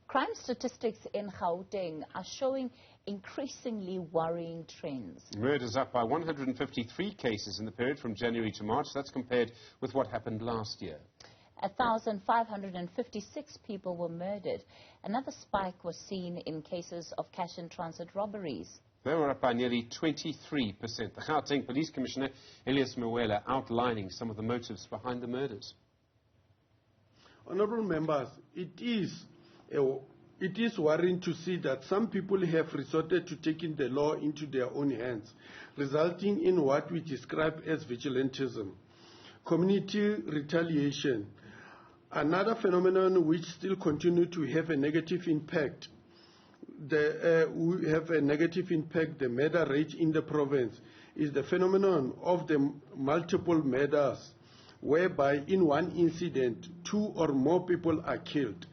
Crime statistics in Gauteng are showing increasingly worrying trends. Murders up by 153 cases in the period from January to March. That's compared with what happened last year. 1,556 people were murdered. Another spike was seen in cases of cash-in-transit robberies. They were up by nearly 23%. The Gauteng Police Commissioner, Elias Mwela, outlining some of the motives behind the murders. Honourable members, it is worrying to see that some people have resorted to taking the law into their own hands, resulting in what we describe as vigilantism, community retaliation. Another phenomenon which still continues to have a negative impact, the murder rate in the province, is the phenomenon of the multiple murders, whereby in one incident, 2 or more people are killed.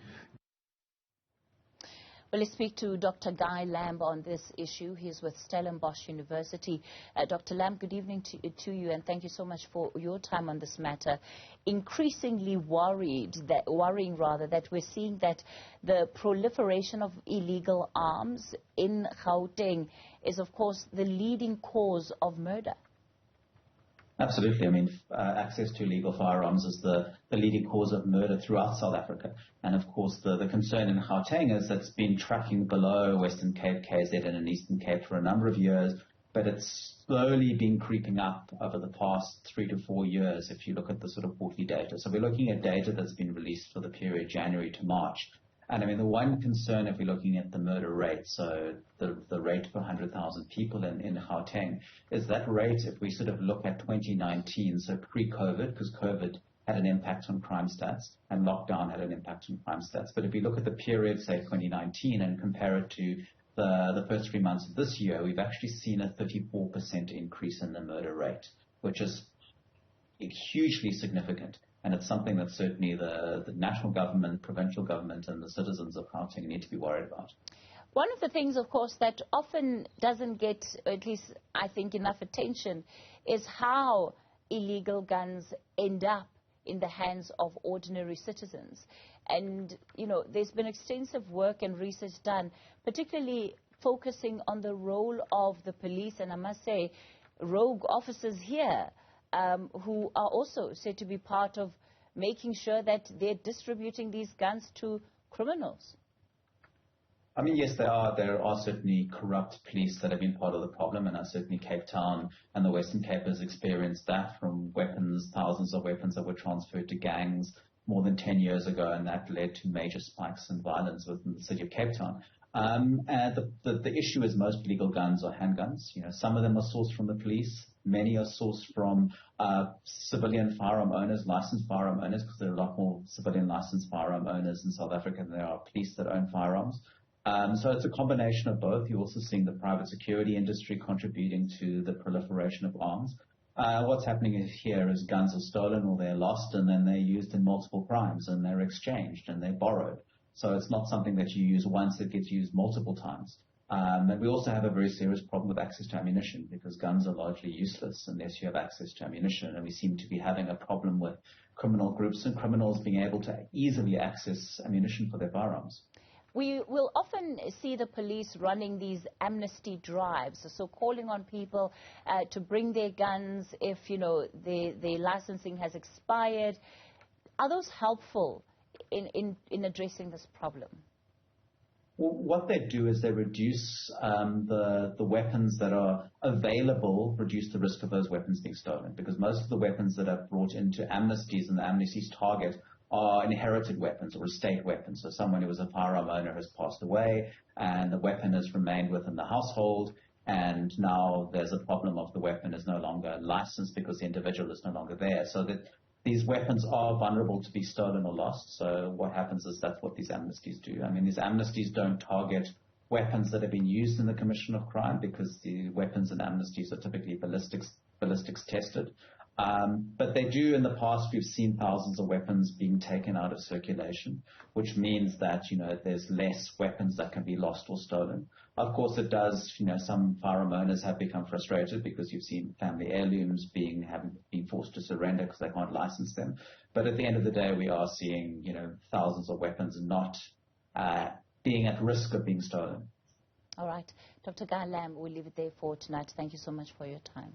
Well, let's speak to Dr. Guy Lamb on this issue. He's with Stellenbosch University. Dr. Lamb, good evening to you, and thank you so much for your time on this matter. Increasingly worrying that we're seeing that the proliferation of illegal arms in Gauteng is, of course, the leading cause of murder. Absolutely. I mean, access to illegal firearms is the leading cause of murder throughout South Africa. And of course, the concern in Gauteng is that it's been tracking below Western Cape, KZN and Eastern Cape for a number of years, but it's slowly been creeping up over the past 3 to 4 years if you look at the sort of quarterly data. So we're looking at data that's been released for the period January to March. And I mean, the one concern, if we're looking at the murder rate, so the rate per 100,000 people in Gauteng, is that rate, if we sort of look at 2019, so pre-COVID, because COVID had an impact on crime stats and lockdown had an impact on crime stats. But if you look at the period, say 2019, and compare it to the first 3 months of this year, we've actually seen a 34% increase in the murder rate, which is hugely significant. And it's something that certainly the national government, provincial government, and the citizens of Gauteng need to be worried about. One of the things, of course, that often doesn't get, at least I think, enough attention is how illegal guns end up in the hands of ordinary citizens. And, you know, there's been extensive work and research done, particularly focusing on the role of the police, and I must say, rogue officers here, who are also said to be part of making sure that they're distributing these guns to criminals. I mean, yes, there are certainly corrupt police that have been part of the problem, and certainly Cape Town and the Western Cape has experienced that from weapons, thousands of weapons that were transferred to gangs more than 10 years ago, and that led to major spikes in violence within the city of Cape Town. And the issue is most illegal guns are handguns. You know, some of them are sourced from the police. Many are sourced from civilian firearm owners, licensed firearm owners, because there are a lot more civilian licensed firearm owners in South Africa than there are police that own firearms. So it's a combination of both. You're also seeing the private security industry contributing to the proliferation of arms. What's happening here is guns are stolen or they're lost, and then they're used in multiple crimes, and they're exchanged and they're borrowed. So it's not something that you use once, it gets used multiple times. And we also have a very serious problem with access to ammunition, because guns are largely useless unless you have access to ammunition. And we seem to be having a problem with criminal groups and criminals being able to easily access ammunition for their firearms. We will often see the police running these amnesty drives, so calling on people to bring their guns if, you know, their licensing has expired. Are those helpful in addressing this problem? Well, what they do is they reduce the weapons that are available, reduce the risk of those weapons being stolen, because most of the weapons that are brought into amnesties and the amnesties target are inherited weapons or estate weapons. So someone who was a firearm owner has passed away and the weapon has remained within the household, and now there's a problem of the weapon is no longer licensed because the individual is no longer there. So that these weapons are vulnerable to be stolen or lost. So what happens is that's what these amnesties do. I mean, these amnesties don't target weapons that have been used in the commission of crime, because the weapons in amnesties are typically ballistics tested. But they do, in the past, we've seen thousands of weapons being taken out of circulation, which means that, you know, there's less weapons that can be lost or stolen. Of course, it does, you know, some firearm owners have become frustrated because you've seen family heirlooms having been forced to surrender because they can't license them. But at the end of the day, we are seeing, you know, thousands of weapons not being at risk of being stolen. All right. Dr. Guy Lamb, we'll leave it there for tonight. Thank you so much for your time.